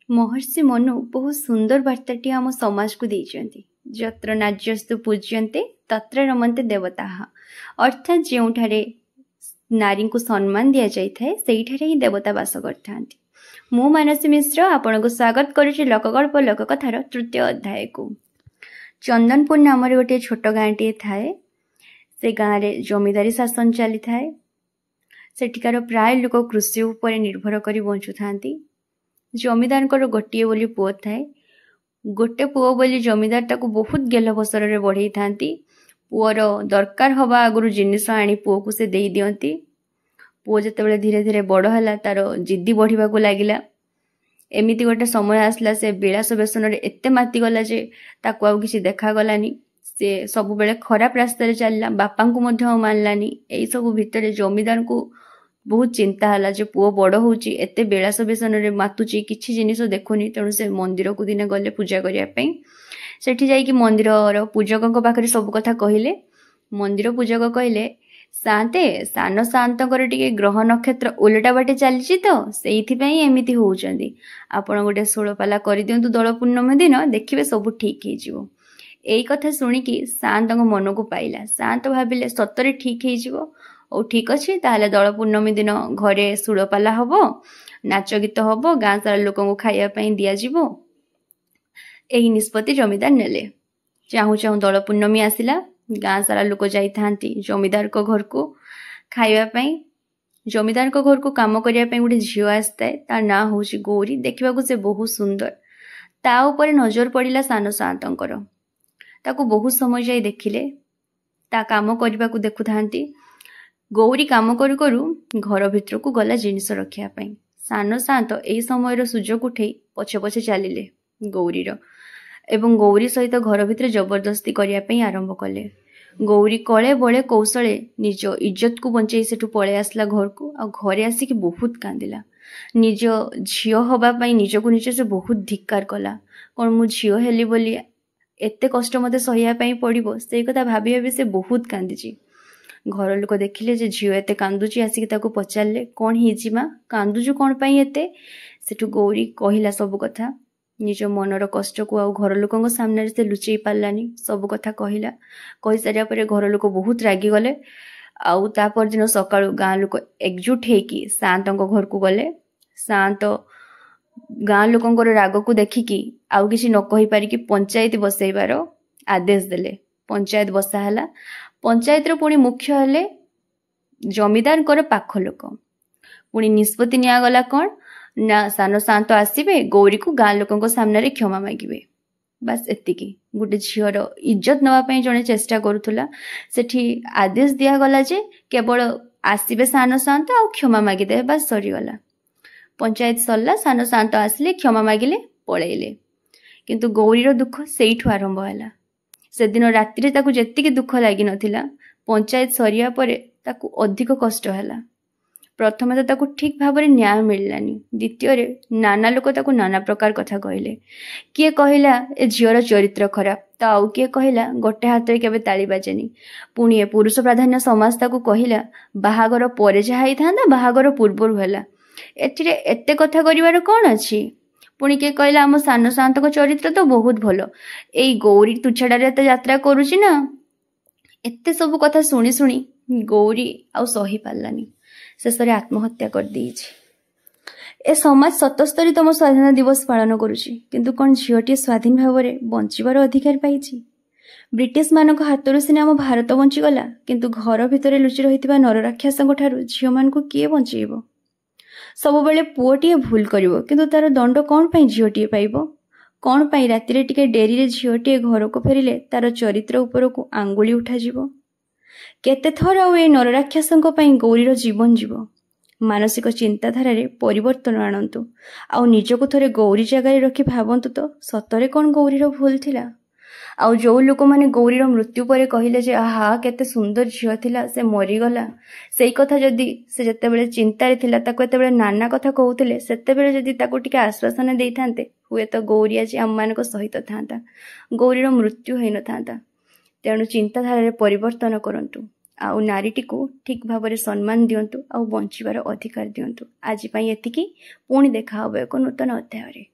महर्षि मनु बहुत सुंदर वार्ताटी आम समाज को देइछन्ति। जत्र नार्यस्तु पूज्यन्ते तत्र रमन्ते देवताः। अर्थात जोठारे नारी को सम्मान दि जाए ही देवता वास करथांती। मु मानसी मिश्र आपण को स्वागत करुछि लोकगल्प लोककथार तृतीय अध्याय को। चंदनपुर नाम गोटे छोट गाँटी थाए। से गाँव में जमीदारी शासन चली थाए। सेठिकार प्राय लोक कृषि उपर निर्भर करी बंचु थांती। जमीदार गोटे बोली पुओ थाए। गोटे पुओ बोली जमीदार ताको बहुत गेल बसर रे बढ़ई थांती। पुओर दरकार हवा आगुरु जिनिस आनी पुओ को से देई दियंती। पुओ जेतेबेले धीरे धीरे बड़ हैला तार जिद्दी बढ़िबा को लागिला। एमिति गोटे समय आसला से विलास व्यसन रे एते माती गला जे ताको आउ किछि देखा गलानी। से सब बेले खराब रास्ता रे चलला। बापा को मध्य मानलानी। एई सब भितरे जमीदार को बहुत चिंता हला जे पुओ बड़ होउची एते विलास व्यसन रे मातुची किछि जिनिस देखुनी। तेणु से मंदिर को दिने गले पूजा करिया पई। सेठी जाई कि मंदिर रो पूजकक पाखरे सब कथा कहिले। मंदिर पूजक कहले शांते सान शांतकर टिके ग्रह नक्षत्र उल्टा बाटे चलीची तो सेइथि पई एमिति होउचंदी। आपण गोटे 16 पाला करि दियंतु दळ पूर्णिमा दिन देखिबे सब ठीक हे जिवो। एई कथा सुनी कि शांतक मन को पाइला। शांत भाबिले सतरे ठीक हे जिवो। ओ ठीक अच्छे ताहले दळ पूर्णमी दिन घरे सुड़पाला हबो, नाच गीत हबो, गाँ सारा लोक को खाइया पई दिया जिवो। एही निष्पत्ति जमीदार नेले। चाहू चाहू दळ पूर्णमी आसिला। गाँ सारा लोक जाई थांती जमीदार को घर को खाइया पई। जमीदार को घर को काम करिया पई गोटे झियो आस्ताए। तार ना होउची गौरी। देखिबाकू से बहुत सुंदर। ता ऊपर नजर पड़िला सान शांतंकर। ताको बहुत समय जाई देखिले। ता काम करबा को देखु थांती। गौरी काम करू करू घर भितर को गला जिनिस रखिया पई। सान शांत एई समय सुजोग उठे पछे पछे चलिले गौरीर एवं गौरी सहित घर भितर जबरदस्ती करिया पई आरंभ कले। गौरी कले बळे कौशले निज इज्जत को बंचई सेठू पळे आसला घर को। आ घरे आसिक बहुत कांदिला। निज झियो हबा पई निज को निज से बहुत धिक्कार कला। कोन मु झियो हेली बोली एते कष्ट मते सहिया पई पड़िबो से कथा भाबी भाबी से बहुत कांदिची। घर लोक देखिले जे झियो एते कांदुची। आसिक ताको पचारले कौन हिची मा कांदुचु कौन पाई एते। सेठू गौरी कहिला सब कथा। निज मनर कष्ट को आ घर लोकंग सामने से लुचई पारलानी। सब कथा कहिला। कहि सारिया परे घर लोक बहुत रागी गले। आउ ता पर दिन सकाळु गाँ लोक एकजुट हेकी शांतंग घर को गले। शांत गाँ लोकंगर राग को देखिकी आउ किछि न कहि पारि कि पंचायत बसैबार आदेश देले। पंचायत बसा हला। पंचायत पुणी मुख्य हेले जमीदार पाख लोक। पुणी निष्पत्ति निगला कौन ना सान शांत आसबे गौरी को गाँ लोक सामने क्षमा मागिबे। बस एतिकी। गोटे झीर इज्जत नापी जड़े चेष्टा करुला। सेठी आदेश दिगला जे केवल आसबे सान शांत आ क्षमा मागिदे। बस सरीगला। पंचायत सरला। सान शांत आसिले क्षमा मागिले पलैले। किंतु गौरीर दुख सेठू आरंभ है। से दिन राति ताकू जेतिकी दुख लगी नथिला पंचायत सरिया परे ताकू अधिक कष्ट हैला। प्रथम तो ताकू ठीक भाव में न्याय मिललानी। द्वितीय नाना लोक ताकू नाना प्रकार कथा कहले। किए कहला ए झीर चरित्र खराब तो आउ किए कहला गोटे हाथ में केबे ताली बाजेनी। पुणी पुरुष प्राधान्य समाज ताकू कहला बाहागर परे जहा था बाहागर पूर्वर है। एथिरे एते कथा करिवार कौन अछि। पुणी किए कहला आम सान शांत चरित्र तो बहुत भल। एई गौरी तुछाड़े एत यात्रा करुची ना। एते सब कथा शुणी शुणी गौरी आउ सही पारलानी। शेष में आत्महत्या कर देइछि। ए समाज 77तम स्वाधीनता दिवस पालन करुची। किंतु कौन झीटी स्वाधीन भाव में बंचार अधिकार पाइछि। ब्रिटिश मानक हाथरू सिना आम भारत बंचीगला। किंतु घर भितर लुचि रही नरराक्षसों ठारू झील मान को किए बंचेब। सब बेले पुओटीए भूल करिवो किंतु तार दंड कौन पाई झीटीए पाइबो। कौन पाई रातिरे टिके डेरी रे झीटीए घर को फेरिले तार चरित्र उपर को आंगुली उठा जिवो। केते थर आ ए नरराक्षसों पई गौरीर जीवन जीव। मानसिक चिंताधारा रे परिवर्तन आणंतु। आ निजको थरे गौरी जगार रखी भावंतु तो सतरे कौन गौरीर भूल थिला। आउ जो लोक माने गौरीर मृत्यु पर कहले जे आहा केते सुंदर झियो थिला से मरीगला। सेई कथा जदि से जेतेबेले चिंतारे थिला ताको एतेबेले नाना कथा कहउथिले सेतेबेले जदि ताको टिके आश्वासन देइथांते हुए तो गौरी आज आम मानक सहित थांता। गौरीर मृत्यु होई न थांता। तेणु चिंताधारा रे परिवर्तन करंतु। आउ नारीटी को ठीक भाव में सम्मान दिंतु। आउ बंचार अधिकार दिंतु। आज एतिकी। पुणी देखा हबो एक नूतन अध्याय।